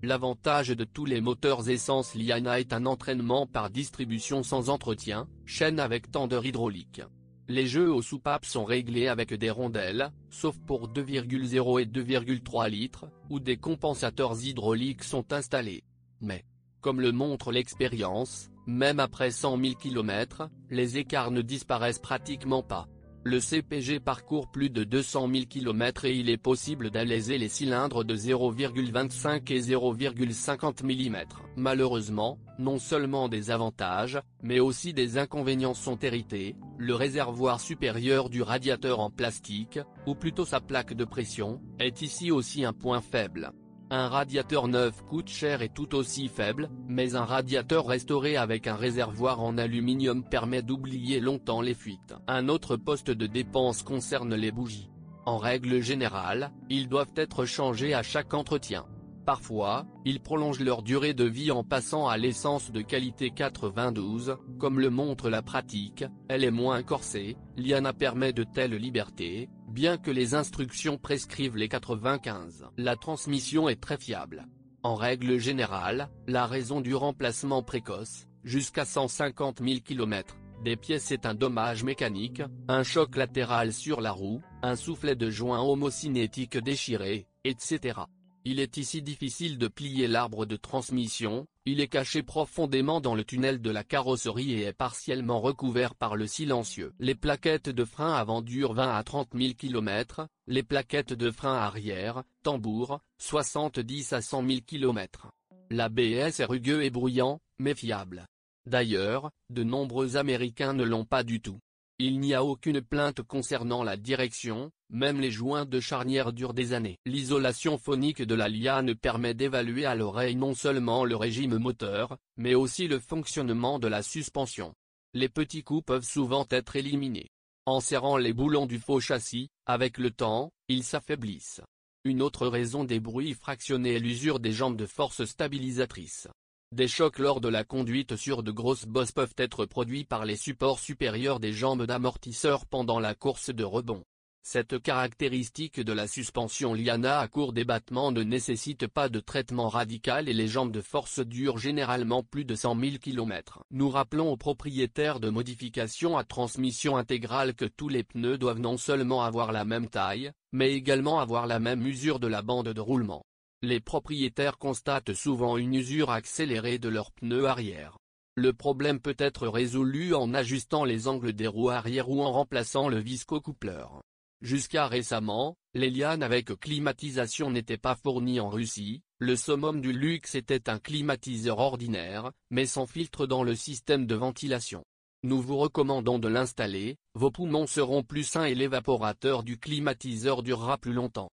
L'avantage de tous les moteurs essence Liana est un entraînement par distribution sans entretien, chaîne avec tendeur hydraulique. Les jeux aux soupapes sont réglés avec des rondelles, sauf pour 2,0 et 2,3 litres, où des compensateurs hydrauliques sont installés. Mais, comme le montre l'expérience, même après 100 000 km, les écarts ne disparaissent pratiquement pas. Le CPG parcourt plus de 200 000 km et il est possible d'alléger les cylindres de 0,25 et 0,50 mm. Malheureusement, non seulement des avantages, mais aussi des inconvénients sont hérités. Le réservoir supérieur du radiateur en plastique, ou plutôt sa plaque de pression, est ici aussi un point faible. Un radiateur neuf coûte cher et tout aussi faible, mais un radiateur restauré avec un réservoir en aluminium permet d'oublier longtemps les fuites. Un autre poste de dépense concerne les bougies. En règle générale, ils doivent être changés à chaque entretien. Parfois, ils prolongent leur durée de vie en passant à l'essence de qualité 92, comme le montre la pratique, elle est moins corsée. Liana permet de telles libertés, bien que les instructions prescrivent les 95. La transmission est très fiable. En règle générale, la raison du remplacement précoce, jusqu'à 150 000 km, des pièces est un dommage mécanique, un choc latéral sur la roue, un soufflet de joint homocinétique déchiré, etc. Il est ici difficile de plier l'arbre de transmission, il est caché profondément dans le tunnel de la carrosserie et est partiellement recouvert par le silencieux. Les plaquettes de frein avant durent 20 à 30 000 km, les plaquettes de frein arrière, tambour, 70 à 100 000 km. L'ABS est rugueux et bruyant, mais fiable. D'ailleurs, de nombreux Américains ne l'ont pas du tout. Il n'y a aucune plainte concernant la direction, même les joints de charnière durent des années. L'isolation phonique de la Liana permet d'évaluer à l'oreille non seulement le régime moteur, mais aussi le fonctionnement de la suspension. Les petits coups peuvent souvent être éliminés. En serrant les boulons du faux châssis, avec le temps, ils s'affaiblissent. Une autre raison des bruits fractionnés est l'usure des jambes de force stabilisatrices. Des chocs lors de la conduite sur de grosses bosses peuvent être produits par les supports supérieurs des jambes d'amortisseur pendant la course de rebond. Cette caractéristique de la suspension Liana à court débattement ne nécessite pas de traitement radical et les jambes de force durent généralement plus de 100 000 km. Nous rappelons aux propriétaires de modifications à transmission intégrale que tous les pneus doivent non seulement avoir la même taille, mais également avoir la même usure de la bande de roulement. Les propriétaires constatent souvent une usure accélérée de leurs pneus arrière. Le problème peut être résolu en ajustant les angles des roues arrière ou en remplaçant le viscocoupleur. Jusqu'à récemment, les Liana avec climatisation n'étaient pas fournies en Russie, le summum du luxe était un climatiseur ordinaire, mais sans filtre dans le système de ventilation. Nous vous recommandons de l'installer, vos poumons seront plus sains et l'évaporateur du climatiseur durera plus longtemps.